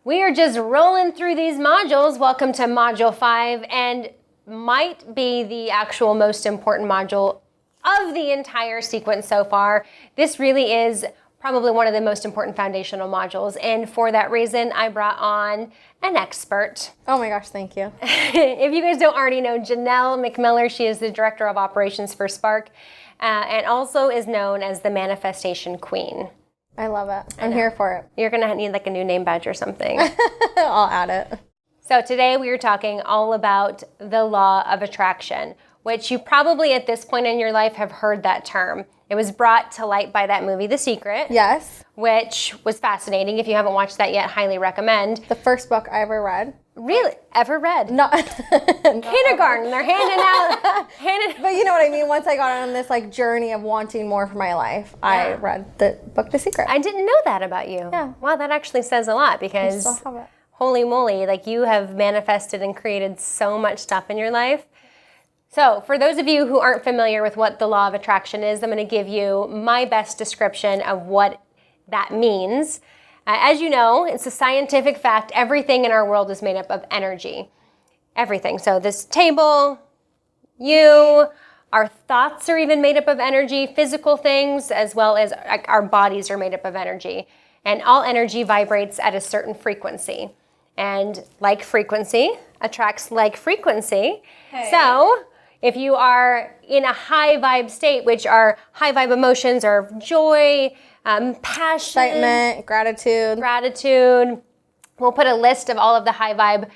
We are just rolling through these modules. Welcome to Module 5, and might be the actual most important module of the entire sequence so far. This really is probably one of the most important foundational modules, and for that reason, I brought on an expert. Oh my gosh, thank you. If you guys don't already know Janelle McMiller, she is the Director of Operations for Spark, and also is known as the Manifestation Queen. I love it. I'm here for it. You're gonna need like a new name badge or something. I'll add it. So today we are talking all about the law of attraction, which you probably at this point in your life have heard that term. It was brought to light by that movie, The Secret. Yes. Which was fascinating. If you haven't watched that yet, highly recommend. The first book I ever read. Really? Ever read? No. Kindergarten. They're handing out. But you know what I mean? Once I got on this like journey of wanting more for my life, I read the book The Secret. I didn't know that about you. Yeah. Wow, that actually says a lot because I still have it. Holy moly, like you have manifested and created so much stuff in your life. So for those of you who aren't familiar with what the law of attraction is, I'm going to give you my best description of what that means. As you know, it's a scientific fact, everything in our world is made up of energy. Everything. So this table, you, our thoughts are even made up of energy, physical things, as well as our bodies are made up of energy. And all energy vibrates at a certain frequency. And like frequency attracts like frequency. Hey. So if you are in a high vibe state, which are high vibe emotions or joy, passion, excitement, gratitude. We'll put a list of all of the high vibe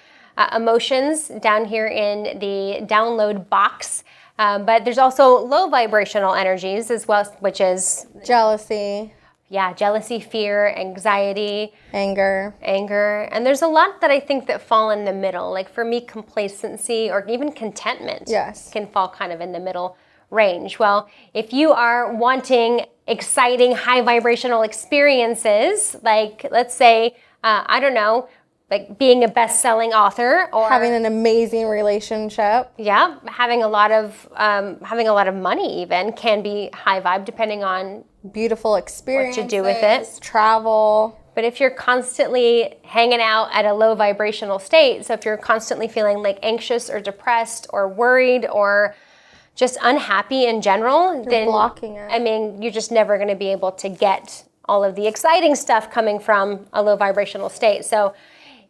emotions down here in the download box. But there's also low vibrational energies as well, which is jealousy. Yeah, jealousy, fear, anxiety, anger. And there's a lot that I think that fall in the middle. Like for me, complacency or even contentment can fall kind of in the middle range. Well, if you are wanting exciting, high vibrational experiences, like let's say, I don't know, like being a best-selling author or having an amazing relationship. Yeah, having a lot of money even can be high vibe depending on beautiful experiences, what you do with it, travel. But if you're constantly hanging out at a low vibrational state, so if you're constantly feeling like anxious or depressed or worried or just unhappy in general, then blocking it. I mean, you're just never going to be able to get all of the exciting stuff coming from a low vibrational state. So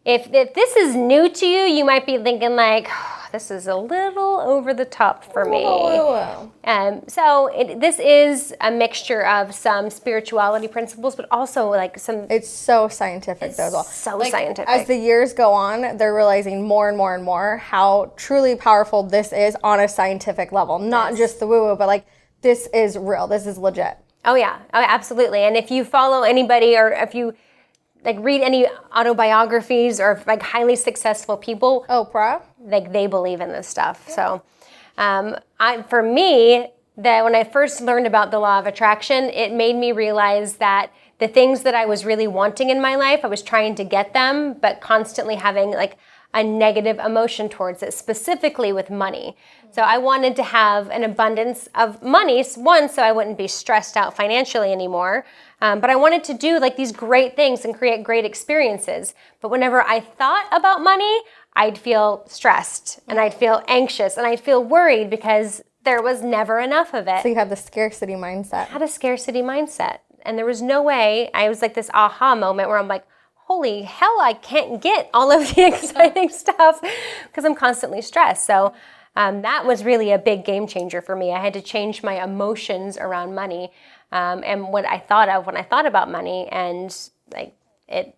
if this is new to you, you might be thinking like, oh, this is a little over the top for me. This is a mixture of some spirituality principles, but also like some... It's so scientific though as well. So scientific. As the years go on, they're realizing more and more and more how truly powerful this is on a scientific level. Not just the woo-woo, but like this is real. This is legit. Oh yeah, absolutely. And if you follow anybody or if you like read any autobiographies or like highly successful people, Oprah, like they believe in this stuff. So, for me, that when I first learned about the law of attraction, it made me realize that the things that I was really wanting in my life, I was trying to get them, but constantly having like a negative emotion towards it, specifically with money. So I wanted to have an abundance of money, one, so I wouldn't be stressed out financially anymore. But I wanted to do like these great things and create great experiences. But whenever I thought about money, I'd feel stressed and I'd feel anxious and I'd feel worried because there was never enough of it. So you had the scarcity mindset. I had a scarcity mindset. And there was no way, I was like this aha moment where I'm like, holy hell, I can't get all of the exciting stuff because I'm constantly stressed. So that was really a big game changer for me. I had to change my emotions around money and what I thought of when I thought about money, and like it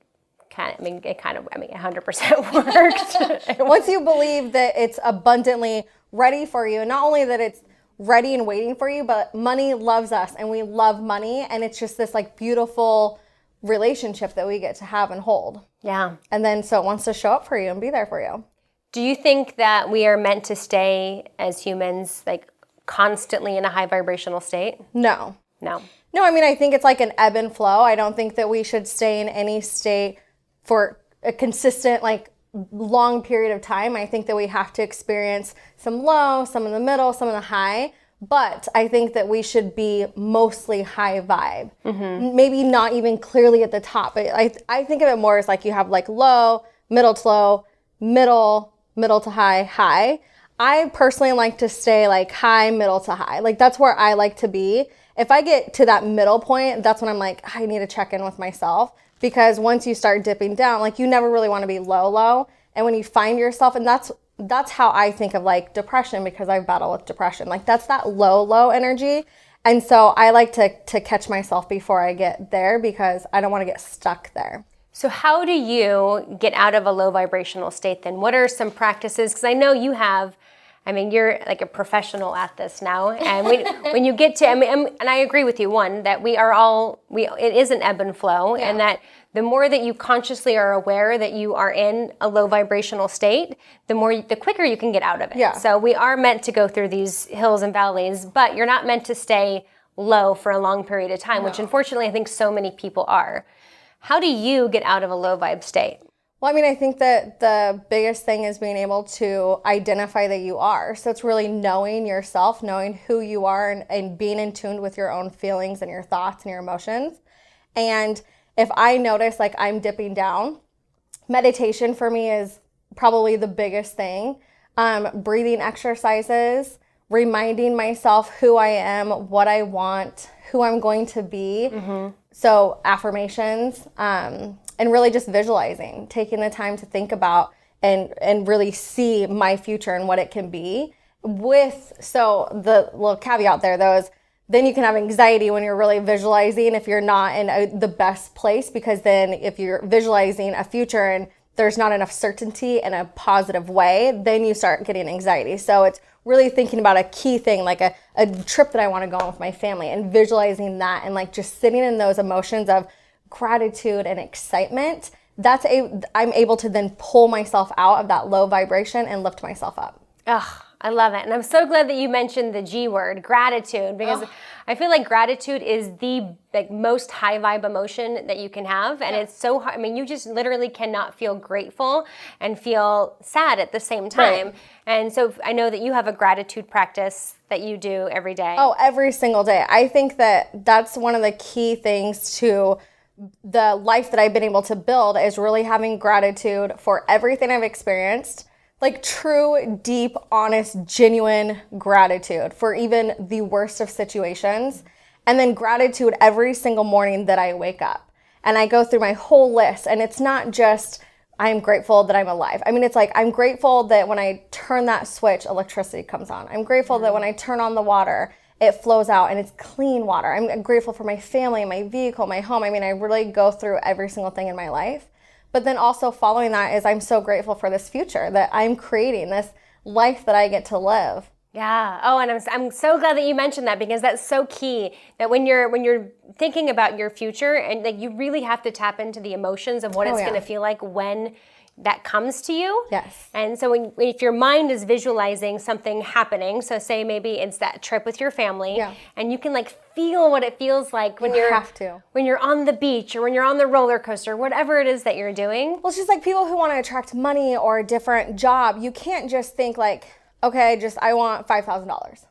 100% worked. Once you believe that it's abundantly ready for you, not only that it's ready and waiting for you, but money loves us and we love money, and it's just this like beautiful relationship that we get to have and hold. Yeah. And then so it wants to show up for you and be there for you. Do you think that we are meant to stay as humans like constantly in a high vibrational state? No. No, I mean, I think it's like an ebb and flow. I don't think that we should stay in any state for a consistent, like, long period of time. I think that we have to experience some low, some in the middle, some in the high. But I think that we should be mostly high vibe. Maybe not even clearly at the top. But I think of it more as like you have like low, middle to low, middle to high, high. I personally like to stay like high, middle to high. Like that's where I like to be. If I get to that middle point, that's when I'm like, I need to check in with myself. Because once you start dipping down, like you never really want to be low. And when you find yourself, and that's how I think of like depression, because I've battled with depression. Like that's that low energy. And so I like to catch myself before I get there because I don't want to get stuck there. So how do you get out of a low vibrational state then? What are some practices? Because I know you have, I mean, you're like a professional at this now. And when you get to, I mean, and I agree with you, one, that it is an ebb and flow. Yeah. And that the more that you consciously are aware that you are in a low vibrational state, the quicker you can get out of it. Yeah. So we are meant to go through these hills and valleys, but you're not meant to stay low for a long period of time, which unfortunately I think so many people are. How do you get out of a low vibe state? Well, I mean, I think that the biggest thing is being able to identify that you are. So it's really knowing yourself, knowing who you are, and being in tune with your own feelings and your thoughts and your emotions. And if I notice like I'm dipping down, meditation for me is probably the biggest thing. Breathing exercises, reminding myself who I am, what I want, who I'm going to be. Mm-hmm. So affirmations, and really just visualizing, taking the time to think about and really see my future and what it can be. So the little caveat there though is then you can have anxiety when you're really visualizing if you're not in the best place, because then if you're visualizing a future and there's not enough certainty in a positive way, then you start getting anxiety. So it's really thinking about a key thing, like a trip that I want to go on with my family, and visualizing that and like just sitting in those emotions of gratitude and excitement. I'm able to then pull myself out of that low vibration and lift myself up. Ugh, I love it. And I'm so glad that you mentioned the G word, gratitude, because I feel like gratitude is the most high vibe emotion that you can have. And it's so hard. I mean, you just literally cannot feel grateful and feel sad at the same time. Right. And so I know that you have a gratitude practice that you do every day. Oh, every single day. I think that that's one of the key things to the life that I've been able to build, is really having gratitude for everything I've experienced. Like true, deep, honest, genuine gratitude for even the worst of situations. And then gratitude every single morning that I wake up. And I go through my whole list. And it's not just, I'm grateful that I'm alive. I mean, it's like, I'm grateful that when I turn that switch, electricity comes on. I'm grateful that when I turn on the water, it flows out and it's clean water. I'm grateful for my family, my vehicle, my home. I mean, I really go through every single thing in my life. But then also following that is I'm so grateful for this future that I'm creating, this life that I get to live. Yeah. Oh, and I'm so glad that you mentioned that, because that's so key, that when you're thinking about your future, and like you really have to tap into the emotions of what it's going to feel like when that comes to you. Yes. And so if your mind is visualizing something happening, so say maybe it's that trip with your family, and you can like feel what it feels like when when you're on the beach or when you're on the roller coaster, whatever it is that you're doing. Well, it's just like people who want to attract money or a different job. You can't just think like, okay, I want $5,000.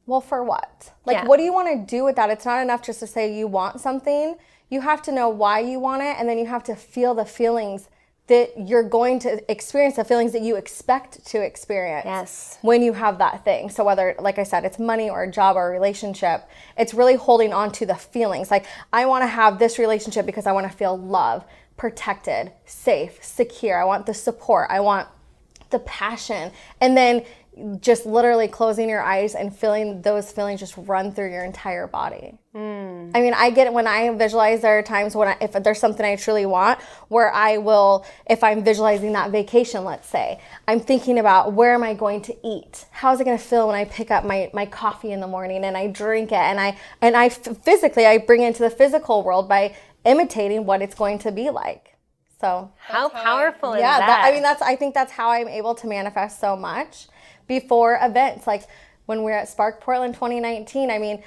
Well, for what? Like, what do you want to do with that? It's not enough just to say you want something. You have to know why you want it, and then you have to feel the feelings that you're going to experience, the feelings that you expect to experience when you have that thing. So whether, like I said, it's money or a job or a relationship, it's really holding on to the feelings. Like, I want to have this relationship because I want to feel love, protected, safe, secure. I want the support. I want the passion. And then just literally closing your eyes and feeling those feelings just run through your entire body. I mean, I get it when I visualize. There are times when if there's something I truly want, where I will, if I'm visualizing that vacation, let's say, I'm thinking about where am I going to eat? How's it going to feel when I pick up my coffee in the morning and I drink it, and I physically, I bring it into the physical world by imitating what it's going to be like. So how powerful is that? I think that's how I'm able to manifest so much before events. Like when we were at Spark Portland 2019, I mean,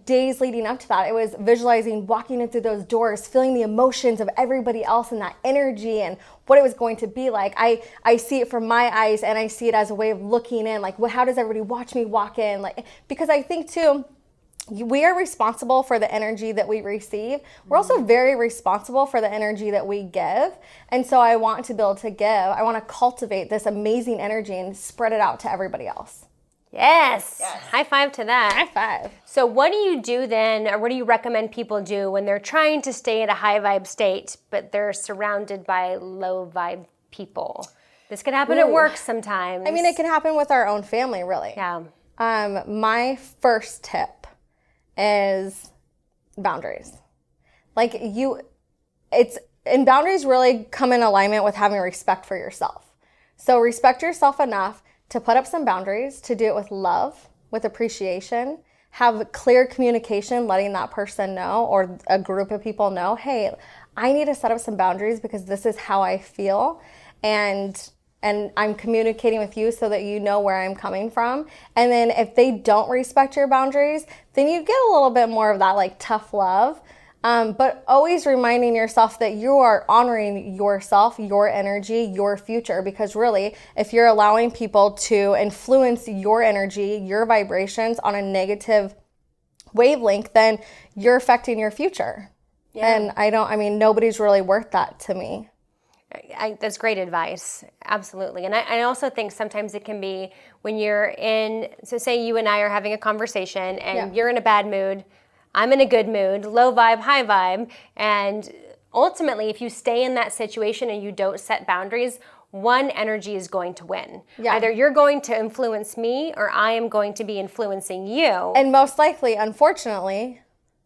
days leading up to that, it was visualizing walking in through those doors, feeling the emotions of everybody else and that energy and what it was going to be like. I see it from my eyes, and I see it as a way of looking in, like, well, how does everybody watch me walk in? Like, because I think too, we are responsible for the energy that we receive. We're also very responsible for the energy that we give. And so I want to be able to give. I want to cultivate this amazing energy and spread it out to everybody else. Yes. High five to that. High five. So what do you do then, or what do you recommend people do when they're trying to stay at a high vibe state, but they're surrounded by low vibe people? This could happen at work sometimes. I mean, it can happen with our own family, really. Yeah. My first tip is boundaries. Boundaries really come in alignment with having respect for yourself. So respect yourself enough to put up some boundaries, to do it with love, with appreciation, have clear communication, letting that person know, or a group of people know, hey, I need to set up some boundaries because this is how I feel. And I'm communicating with you so that you know where I'm coming from. And then if they don't respect your boundaries, then you get a little bit more of that like tough love. But always reminding yourself that you are honoring yourself, your energy, your future. Because really, if you're allowing people to influence your energy, your vibrations on a negative wavelength, then you're affecting your future. Yeah. And nobody's really worth that to me. That's great advice. Absolutely. And I also think sometimes it can be when you're so say you and I are having a conversation and you're in a bad mood, I'm in a good mood, low vibe, high vibe. And ultimately, if you stay in that situation and you don't set boundaries, one energy is going to win. Yeah. Either you're going to influence me or I am going to be influencing you. And most likely, unfortunately,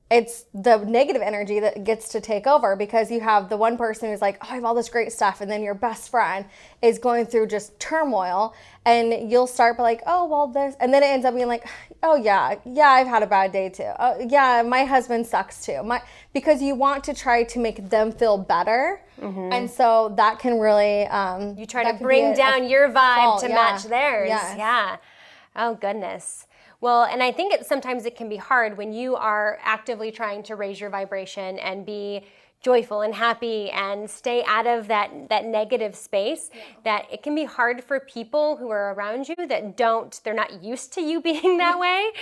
it's the negative energy that gets to take over, because you have the one person who's like, oh, I have all this great stuff. And then your best friend is going through just turmoil, and you'll start by like, oh, well, this. And then it ends up being like, oh, yeah, I've had a bad day too. Oh, yeah, my husband sucks too. Because you want to try to make them feel better. Mm-hmm. And so that can really. You try to bring down your vibe to match theirs. Yes. Yeah. Oh, goodness. Well, and I think sometimes it can be hard when you are actively trying to raise your vibration and be joyful and happy and stay out of that negative space, that it can be hard for people who are around you that they're not used to you being that way.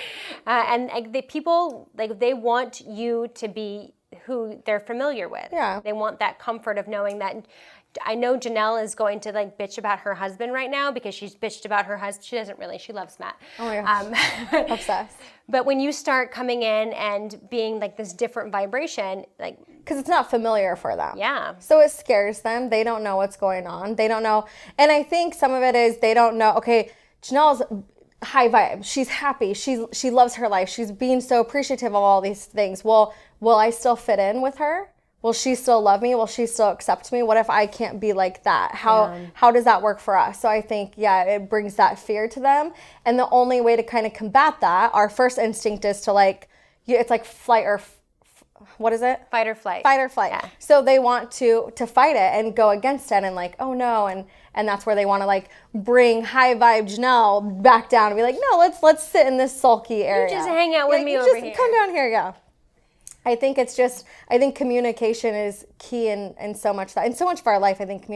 And the people, they want you to be who they're familiar with. Yeah. They want that comfort of knowing that. I know Janelle is going to bitch about her husband right now because she's bitched about her husband. She doesn't really. She loves Matt. Oh my gosh. Obsessed. But when you start coming in and being this different vibration, because it's not familiar for them. Yeah. So it scares them. They don't know what's going on. They don't know. And I think some of it is they don't know, okay, Janelle's high vibe. She's happy. She loves her life. She's being so appreciative of all these things. Well, will I still fit in with her? Will she still love me? Will she still accept me? What if I can't be like that? How does that work for us? So I think, it brings that fear to them. And the only way to kind of combat that, our first instinct is to it's like flight or, what is it? Fight or flight. Fight or flight. Yeah. So they want to fight it and go against it and oh no. And that's where they want to bring high vibe Janelle back down and be like, no, let's sit in this sulky area. You just hang out with me over here. Come down here, yeah. I think communication is key in so much that, in so much of our life. I think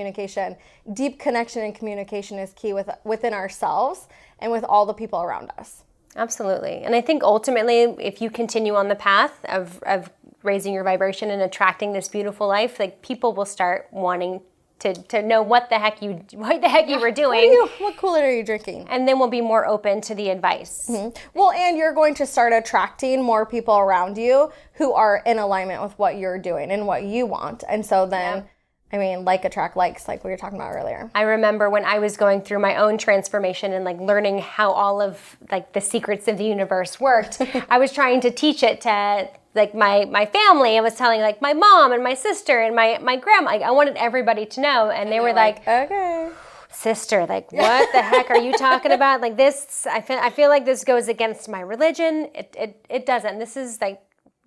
deep connection and communication is key within ourselves and with all the people around us. Absolutely. And I think ultimately, if you continue on the path of raising your vibration and attracting this beautiful life, people will start wanting to know what the heck you were doing. What Kool-Aid are you drinking? And then we'll be more open to the advice. Mm-hmm. Well, and you're going to start attracting more people around you who are in alignment with what you're doing and what you want. And so then, attract likes, like we were talking about earlier. I remember when I was going through my own transformation and learning how all of the secrets of the universe worked, I was trying to teach it to my family. I was telling my mom and my sister and my grandma. I wanted everybody to know, and they were okay, sister, what the heck are you talking about? This, I feel like this goes against my religion. It doesn't. This is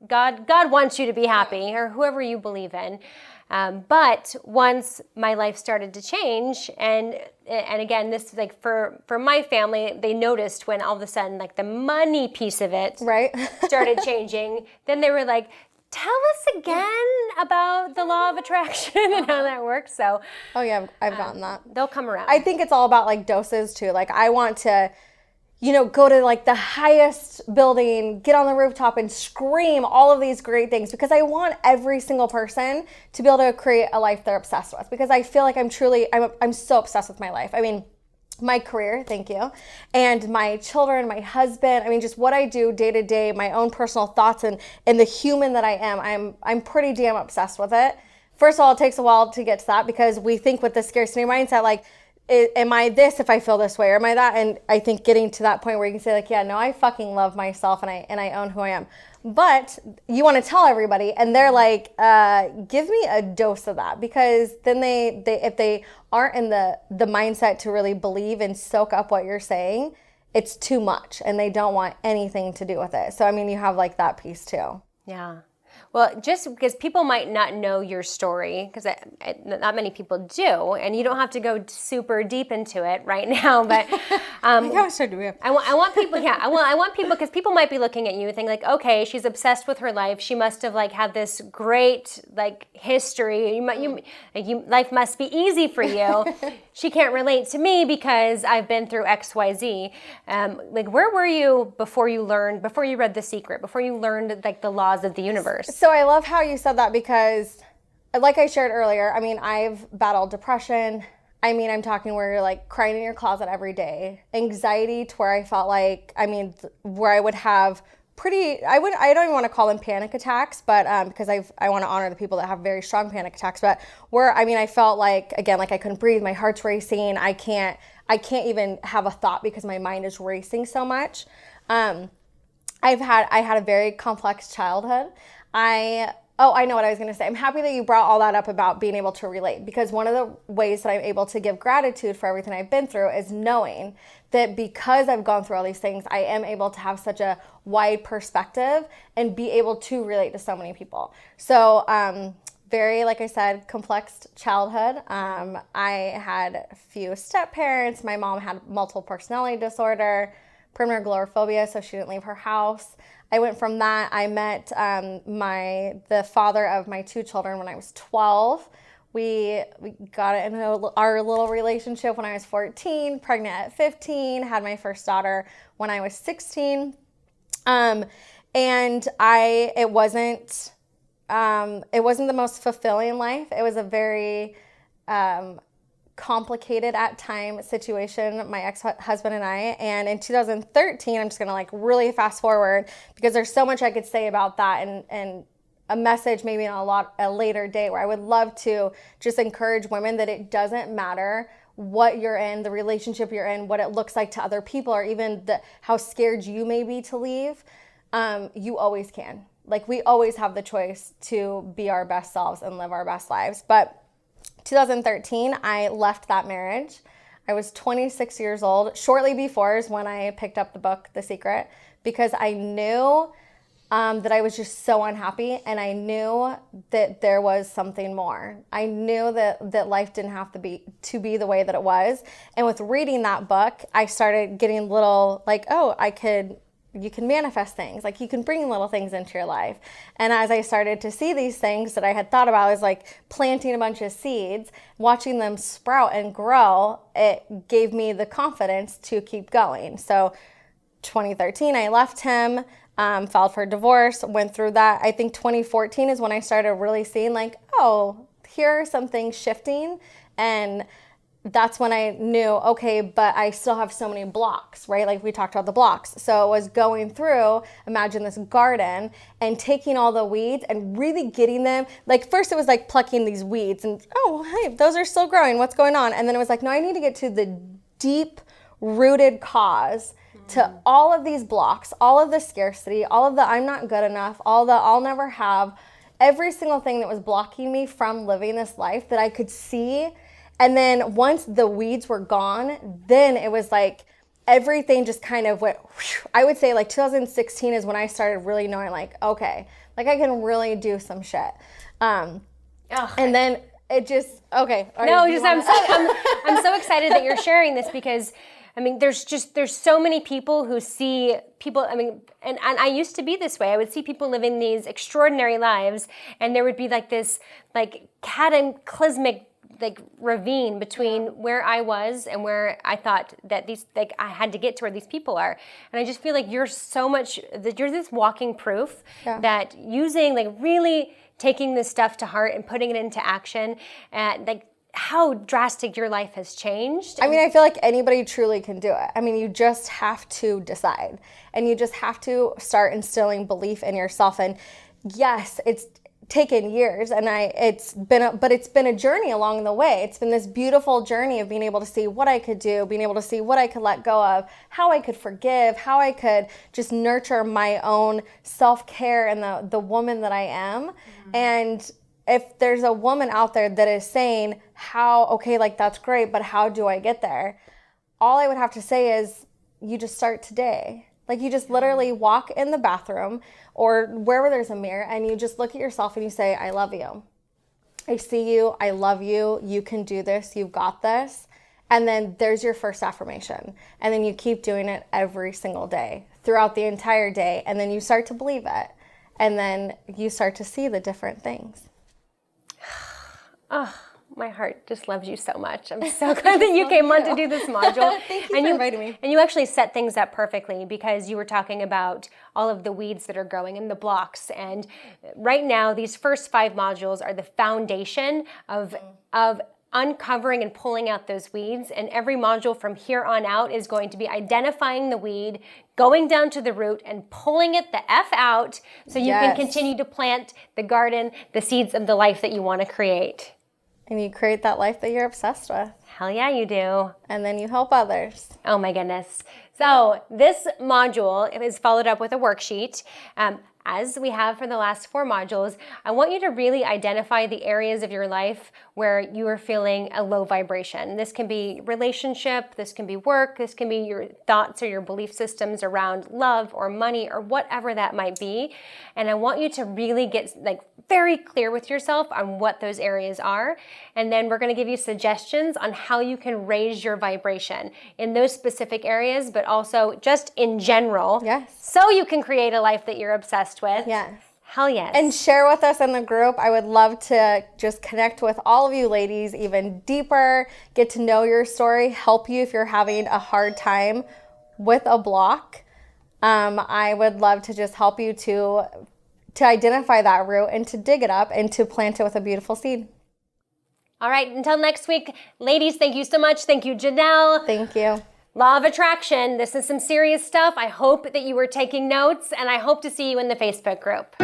God wants you to be happy, or whoever you believe in. But once my life started to change, and again, this like for my family, they noticed when all of a sudden like the money piece of it Right. started changing. Then they were like, tell us again about the law of attraction and how that works. So Oh yeah, I've gotten that. they'll come around. I think it's all about like doses too. Like I want to, go to like the highest building, get on the rooftop and scream all of these great things because I want every single person to be able to create a life they're obsessed with, because I feel like I'm so obsessed with my life. I mean, my career, thank you, and my children, my husband. I mean, just what I do day to day, my own personal thoughts and the human that I am. I'm pretty damn obsessed with it. First of all, it takes a while to get to that because we think with the scarcity mindset, like, am I this if I feel this way, or am I that? And I think getting to that point where you can say like, yeah, no, I fucking love myself and I own who I am. But you want to tell everybody, and they're like, give me a dose of that, because then they if they aren't in the mindset to really believe and soak up what you're saying, it's too much, and they don't want anything to do with it. So I mean, you have like that piece too. Yeah. Well, just because people might not know your story, because not many people do, and you don't have to go super deep into it right now. But I want people. Yeah, I want people, because people might be looking at you and think like, okay, she's obsessed with her life. She must have like had this great like history. Life must be easy for you. She can't relate to me because I've been through X, Y, Z. Like, where were you before you read The Secret, before you learned like the laws of the universe? So I love how you said that, because like I shared earlier, I mean, I've battled depression. I mean, I'm talking where you're like crying in your closet every day. Anxiety to where I felt like, where I would have I don't even want to call them panic attacks, but because I want to honor the people that have very strong panic attacks, but I felt like, again, like I couldn't breathe, my heart's racing. I can't even have a thought because my mind is racing so much. I had a very complex childhood. I know what I was going to say. I'm happy that you brought all that up about being able to relate, because one of the ways that I'm able to give gratitude for everything I've been through is knowing that because I've gone through all these things, I am able to have such a wide perspective and be able to relate to so many people. So, very, like I said, complex childhood. I had a few step parents. My mom had multiple personality disorder, perimeter agoraphobia, so she didn't leave her house. I went from that. I met the father of my two children when I was 12. We got into our little relationship when I was 14, pregnant at 15, had my first daughter when I was 16. And it wasn't the most fulfilling life. It was a very complicated at time situation, my ex-husband and I. And in 2013, I'm just gonna like really fast forward, because there's so much I could say about that, and a message maybe on a later date, where I would love to just encourage women that it doesn't matter what you're in, the relationship you're in, what it looks like to other people, or even how scared you may be to leave. You always can. Like, we always have the choice to be our best selves and live our best lives. But 2013, I left that marriage. I was 26 years old. Shortly before is when I picked up the book, The Secret, because I knew that I was just so unhappy, and I knew that there was something more. I knew that life didn't have to be the way that it was. And with reading that book, I started getting little like, you can manifest things, like you can bring little things into your life. And as I started to see these things that I had thought about, I was like planting a bunch of seeds, watching them sprout and grow. It gave me the confidence to keep going. So 2013, I left him, filed for divorce, went through that. I think 2014 is when I started really seeing like, here are some things shifting. And that's when I knew, okay, but I still have so many blocks, right? Like we talked about the blocks. So I was going through, imagine this garden, and taking all the weeds and really getting them. Like first it was like plucking these weeds and, hey, those are still growing. What's going on? And then it was like, no, I need to get to the deep rooted cause to all of these blocks, all of the scarcity, all of the I'm not good enough, all the I'll never have, every single thing that was blocking me from living this life that I could see. And then once the weeds were gone, then it was like everything just kind of went, whew. I would say like 2016 is when I started really knowing like, okay, like I can really do some shit. Oh, And then it just, okay. no, just I'm so excited that you're sharing this because I mean there's so many people who see people, I mean, and I used to be this way. I would see people living these extraordinary lives and there would be like this like cataclysmic like ravine between where I was and where I thought that these, like I had to get to where these people are. And I just feel like you're this walking proof that using, like really taking this stuff to heart and putting it into action, and like how drastic your life has changed. I mean, I feel like anybody truly can do it. I mean, you just have to decide and you just have to start instilling belief in yourself. And yes, it's taken years and it's been a journey along the way. It's been this beautiful journey of being able to see what I could do, being able to see what I could let go of, how I could forgive, how I could just nurture my own self-care and the woman that I am. And if there's a woman out there that is saying okay, like that's great, but how do I get there? All I would have to say is you just start today. Like you just literally walk in the bathroom or wherever there's a mirror and you just look at yourself and you say, I love you. I see you. I love you. You can do this. You've got this. And then there's your first affirmation. And then you keep doing it every single day throughout the entire day. And then you start to believe it. And then you start to see the different things. Oh, my heart just loves you so much. I'm so glad that you came on to do this module. Thank you for inviting me. And you actually set things up perfectly because you were talking about all of the weeds that are growing in the blocks. And right now, these first 5 modules are the foundation of uncovering and pulling out those weeds. And every module from here on out is going to be identifying the weed, going down to the root and pulling it the F out so you can continue to plant the garden, the seeds of the life that you want to create. And you create that life that you're obsessed with. Hell yeah, you do. And then you help others. Oh my goodness. So this module is followed up with a worksheet. As we have for the last 4 modules, I want you to really identify the areas of your life where you are feeling a low vibration. This can be relationship, this can be work, this can be your thoughts or your belief systems around love or money or whatever that might be. And I want you to really get like very clear with yourself on what those areas are. And then we're going to give you suggestions on how you can raise your vibration in those specific areas, but also just in general. Yes. So you can create a life that you're obsessed with. Yes. Hell yes. And share with us in the group. I would love to just connect with all of you ladies even deeper, get to know your story, help you if you're having a hard time with a block. I would love to just help you to identify that root and to dig it up and to plant it with a beautiful seed. All right, until next week, ladies, thank you so much. Thank you, Janelle. Thank you. Law of Attraction. This is some serious stuff. I hope that you were taking notes, and I hope to see you in the Facebook group.